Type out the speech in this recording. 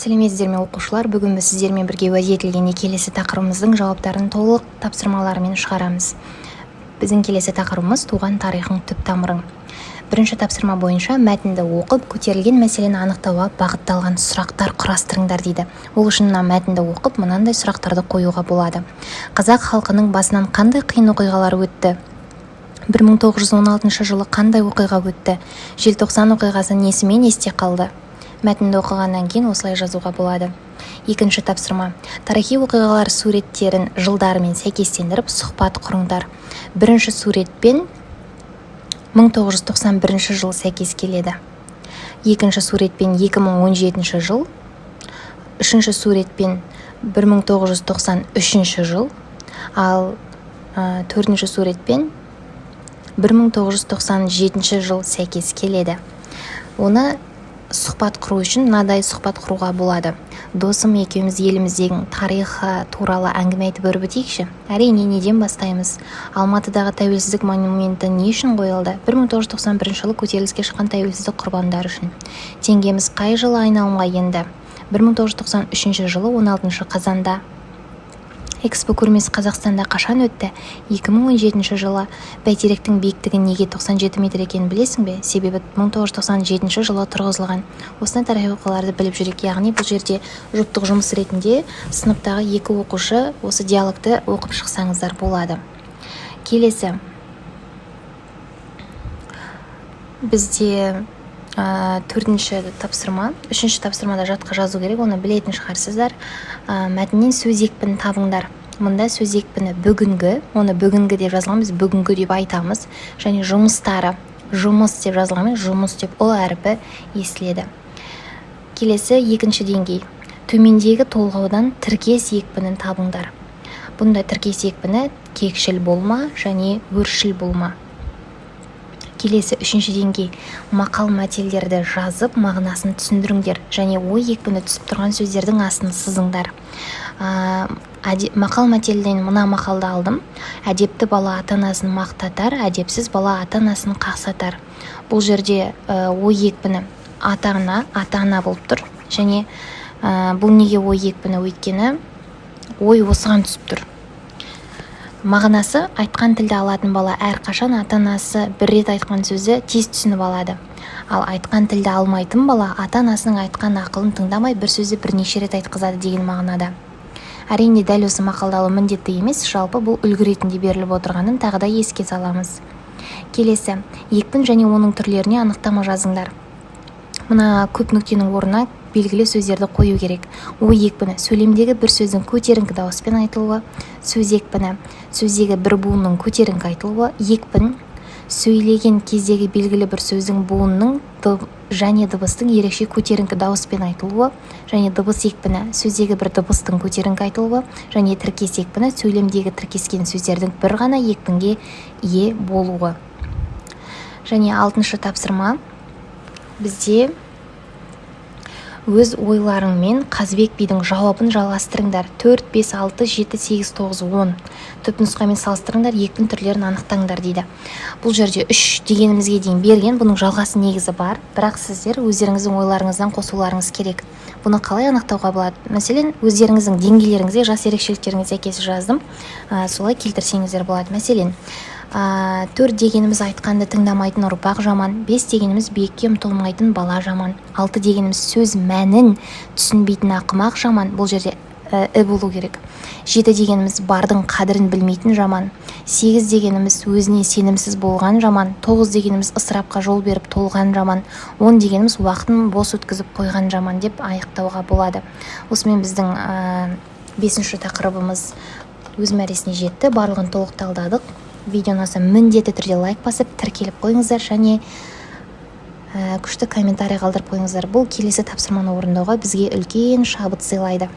Сәлеметсіздер ме оқушылар, бүгін біз сіздермен бірге уәде етілген келесі тақырыбымыздың жауаптарын толық тапсырмаларымен шығарамыз. Біздің келесі тақырыбымыз туған тарихың түп тамырың. Бірінші тапсырма бойынша мәтінді оқып, көтерілген мәселені анықтауға бағытталған сұрақтар құрастырыңдар дейді. Ол үшін мәтінді оқып, мынандай сұрақтарды қоюға болады. Қазақ халқының басынан қандай қиын оқиғалар өтті? 1916 жылы қандай оқиға өтті? Желтоқсан оқиғасы несімен есте қалды? Мәтінді оқығаннан кейін осылай жазуға болады. Екінші тапсырма. Тарихи оқиғалар суреттерін жылдарымен сәйкестендіріп сұхбат құрыңдар. Бірінші суретпен 1991 жыл сәйкес келеді. Екінші суретпен 2017 жыл. Үшінші суретпен 1993 жыл. Ал төртінші суретпен 1997 жыл сәйкес келеді. Оны сұхбат құру үшін мынадай сұхбат құруға болады. Досым екеуміз еліміздегі тарихы туралы әңгіме айтып өріп өтейікші. Әрине, неден бастаймыз? Алматыдағы тәуелсіздік монументі не үшін қойылды? 1991 жылы көтеріліске шыққан тәуелсіздік құрбандары үшін. Теңгеміз қай жылы айналымға енді? 1993 жылы 16 қазанда. Экспо көрмесі Қазақстанда қашан өтті? 2017 жылы. Бәйтеректің биіктігі неге 97 метр екенін білесің бе? Себебі 1997 жылы тұрғызылған. Осындай тарихи оқиғаларды біліп жүрек, яғни бұл жерде жұптық жұмыс ретінде сыныптағы екі оқушы осы диалогты оқып шықсаңыздар болады. Келесі. Бізде төртінші тапсырма. Үшінші тапсырмада жатқа жазу керек, оны білетін шығарсыздар. Мәтіннен сөз екпінін табыңдар. Мұнда сөз екпіні бүгінгі, оны бүгінгі деп жазылғанбыз, бүгінгі деп айтамыз. Және жұмыстары, жұмыс деп жазылғанмен, жұмыс деп ол әріпі естіледі. Келесі екінші деңгей. Төмендегі толғаудан тіркес екпінін табыңдар. Бұнда тіркес екпіні кекшіл болма және өршіл болма. Келесі үшінші деңгей. Мақал мәтелдерді жазып, мағынасын түсіндіріңдер және ой екпіні түсіп тұрған сөздердің астын сызыңдар. Мақал мәтелден мына мақалды алдым. Әдепті бала ата-анасын мақтатар, әдепсіз бала ата-анасын қақсатар. Бұл жерде ой екпіні ата-ана болып тұр. Және бұл неге ой екпіні? Өйткені ой осыған түсіп тұр. Мағынасы, айтқан тілді алатын бала әрқашан ата-анасы бір рет айтқан сөзі тез түсініп алады. Ал айтқан тілді алмайтын бала ата-анасының айтқан ақылын тыңдамай бір сөзді бірнеше рет айтқызады деген мағынада. Әрине, дәл осы мақалды алу міндетті емес, жалпы бұл үлгі ретінде беріліп отырғанын тағы да еске саламыз. Келесі, екпін және оның түрлеріне анықтама жазыңдар. Мына көп нүктенің орнына белгілі сөздерді қою керек. Ой екпіні, сөйлемдегі бір сөздің көтеріңкі дауыспен айтылуы. Сөз екпіні, сөздегі бір буынның көтеріңкі айтылуы. Екпін, сөйлеген кездегі белгілі бір сөздің буынның және дыбыстың ерекше көтеріңкі дауыспен айтылуы. Және дыбыс екпіні, сөздегі бір дыбыстың көтеріңкі айтылуы. Және тіркес екпіні, сөйлемдегі тіркескен сөздердің бір ғана екпінге ие болуы. Және алтыншы тапсырма. Бізде өз ойларыңмен Қазбек бидің жауабын жалғастырыңдар. 4, 5, 6, 7, 8, 9, 10. Түпнұсқамен салыстырыңдар, екпін түрлерін анықтаңдар дейді. Бұл жерде 3 дегенімізге дейін берген, бұның жалғасы негізі бар, бірақ сіздер өздеріңіздің ойларыңыздан қосуларыңыз керек. Бұны қалай анықтауға болады? Мәселен, өздеріңіздің деңгейлеріңізге, жас ерекшеліктеріңізге сәйкес жаздым. Солай келтірсеңіздер болады. Мәселен, 4 дегеніміз айтқанды тыңдамайтын ұрпақ жаман, 5 дегеніміз биікке ұмтылмайтын бала жаман, 6 дегеніміз сөз мәнін түсінбейтін ақымақ жаман, бұл жерде болу керек. 7 дегеніміз бардың қадірін білмейтін жаман, 8 дегеніміз өзіне сенімсіз болған жаман, 9 дегеніміз ысырапқа жол беріп толған жаман, 10 дегеніміз уақытын бос өткізіп қойған жаман деп аяқтауға болады. Осымен біздің 5-ші тақырыбымыз өз мәресіне жетті. Барлығын толық талдадық. Видеоны ұнаса міндетті түрде лайк басып, тіркеліп қойыңыздар және күшті комментарий қалдырып қойыңыздар. Бұл келесі тапсырманы орындауға бізге үлкен шабыт сыйлайды.